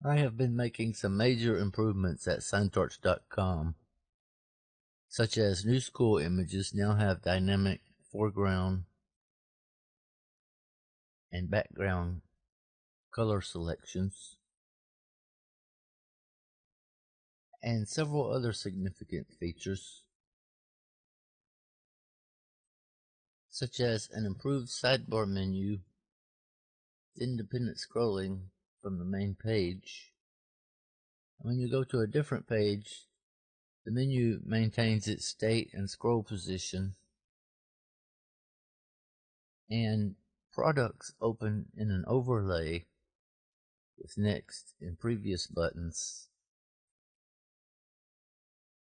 I have been making some major improvements at SignTorch.com, such as new school images now have dynamic foreground and background color selections, and several other significant features, such as an improved sidebar menu, independent scrolling from the main page. When you go to a different page, the menu maintains its state and scroll position, and products open in an overlay with next and previous buttons,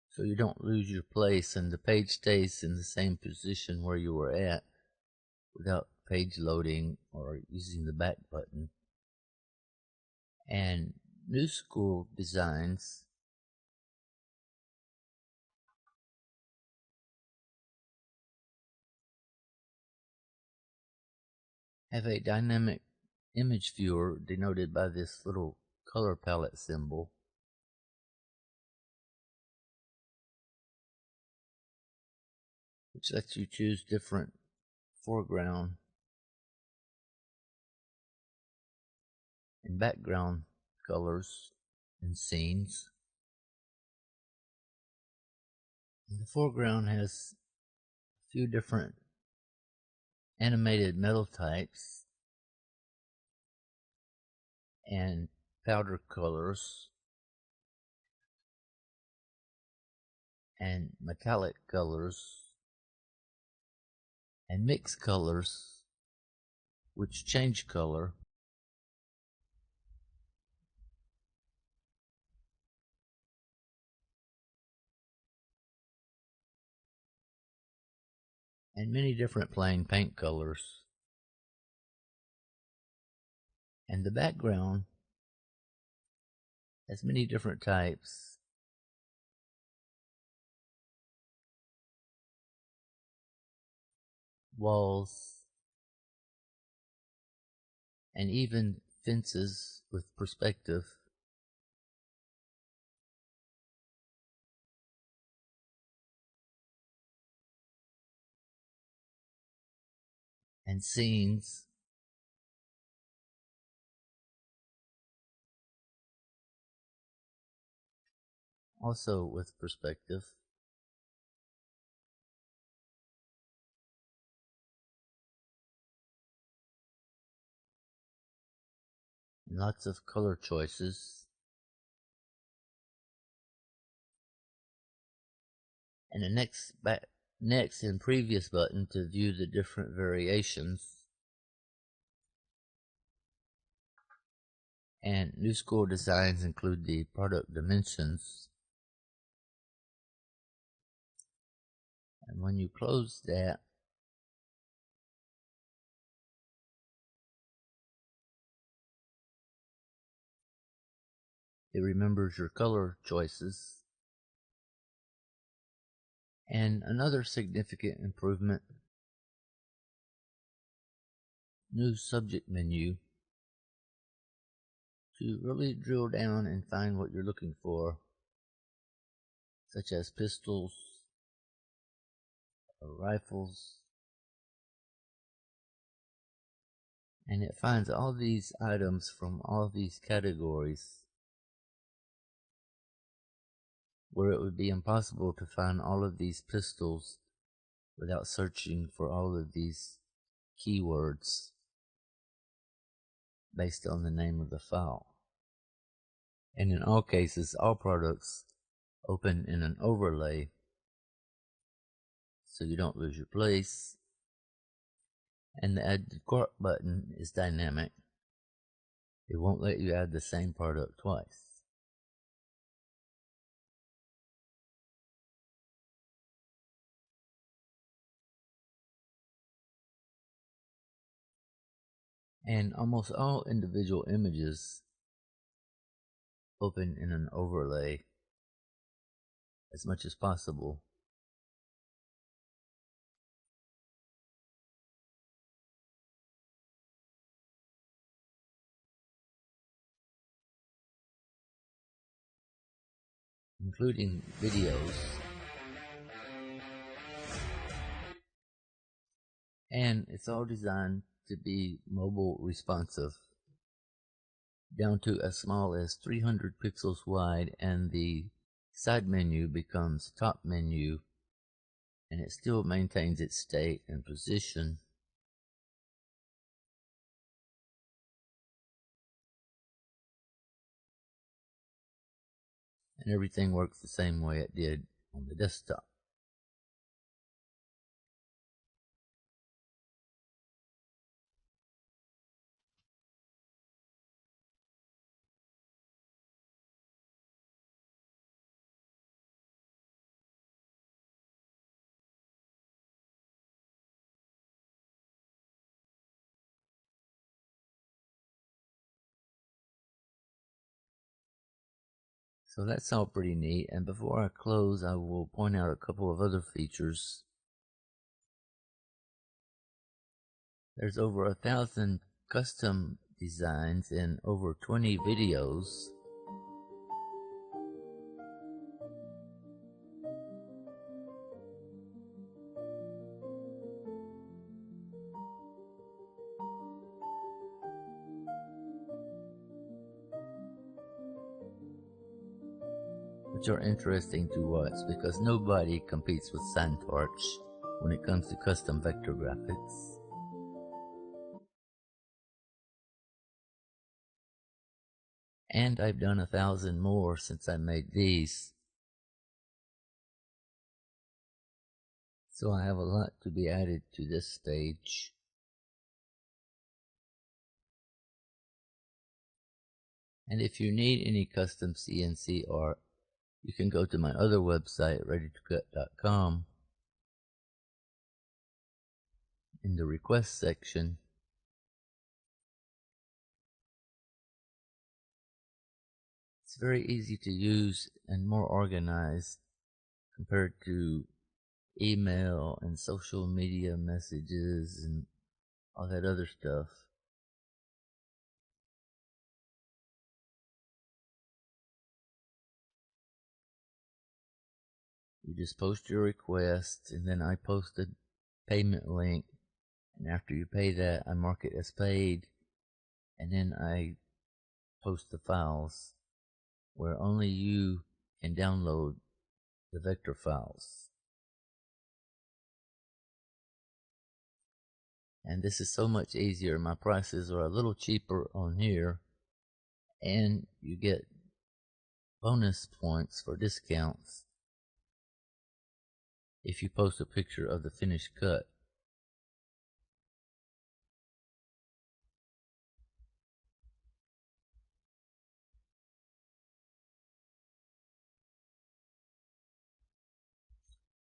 so you don't lose your place and the page stays in the same position where you were at without page loading or using the back button. And new school designs have a dynamic image viewer denoted by this little color palette symbol, which lets you choose different foreground and background colors and scenes. And the foreground has a few different animated metal types and powder colors and metallic colors and mixed colors which change color, and many different plain paint colors. And the background has many different types, walls, and even fences with perspective. And scenes, also with perspective. And lots of color choices. And the next and previous button to view the different variations. And new school designs include the product dimensions. And when you close that, it remembers your color choices. And another significant improvement, new subject menu, to really drill down and find what you're looking for, such as pistols or rifles. And it finds all these items from all these categories, where it would be impossible to find all of these pistols without searching for all of these keywords based on the name of the file. And in all cases, all products open in an overlay, so you don't lose your place. And the Add to Cart button is dynamic. It won't let you add the same product twice. And almost all individual images open in an overlay as much as possible. including videos, and it's all designed to be mobile responsive, down to as small as 300 pixels wide, and the side menu becomes top menu, and it still maintains its state and position. And everything works the same way it did on the desktop. So that's all pretty neat, and before I close, I will point out a couple of other features. There's over 1,000 custom designs in over 20 videos. Which are interesting to watch because nobody competes with SignTorch when it comes to custom vector graphics. And I've done 1,000 more since I made these. So I have a lot to be added to this stage. And if you need any custom CNC art, you can go to my other website, readytocut.com. In the request section, it's very easy to use and more organized compared to email and social media messages and all that other stuff. You just post your request, and then I post a payment link, and after you pay that, I mark it as paid, and then I post the files where only you can download the vector files. And this is so much easier. My prices are a little cheaper on here, and you get bonus points for discounts if you post a picture of the finished cut.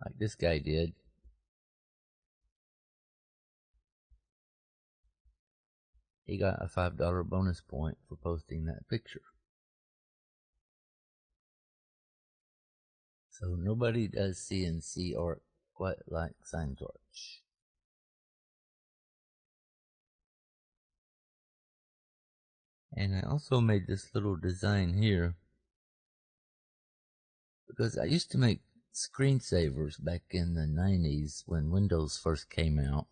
Like this guy did. He got a $5 bonus point for posting that picture. So nobody does CNC art quite like SignTorch. And I also made this little design here because I used to make screensavers back in the 90s when Windows first came out.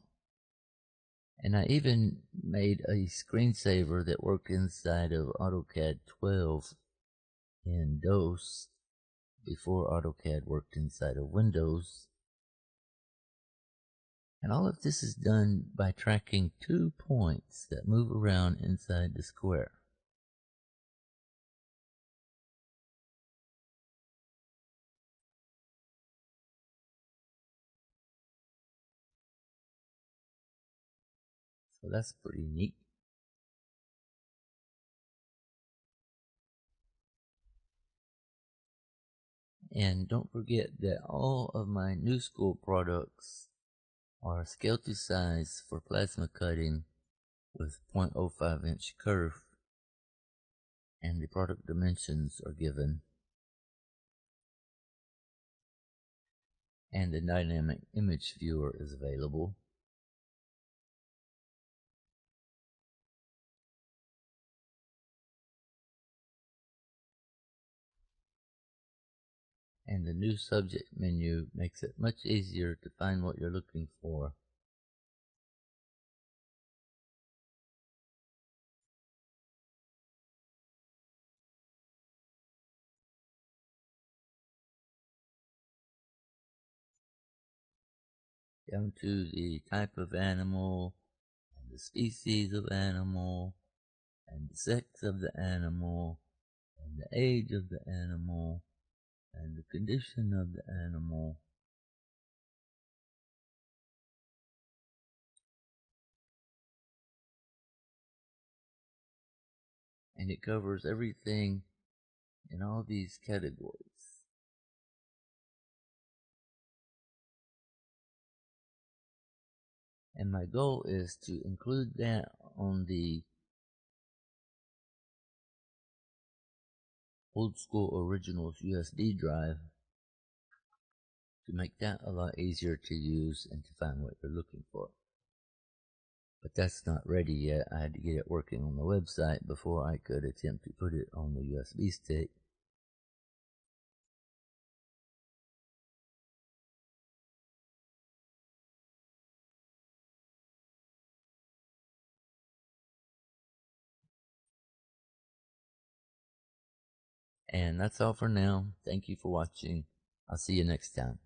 And I even made a screensaver that worked inside of AutoCAD 12 in DOS before AutoCAD worked inside of Windows. And all of this is done by tracking 2 points that move around inside the square. So that's pretty neat. And don't forget that all of my New School products are scale to size for plasma cutting with 0.05 inch curve, and the product dimensions are given, and the dynamic image viewer is available. And the new subject menu makes it much easier to find what you're looking for. Down to the type of animal, and the species of animal, and the sex of the animal, and the age of the animal, and the condition of the animal. And it covers everything in all these categories. And my goal is to include that on the Old School Originals USB drive to make that a lot easier to use and to find what you're looking for. But that's not ready yet. I had to get it working on the website before I could attempt to put it on the USB stick. And that's all for now. Thank you for watching. I'll see you next time.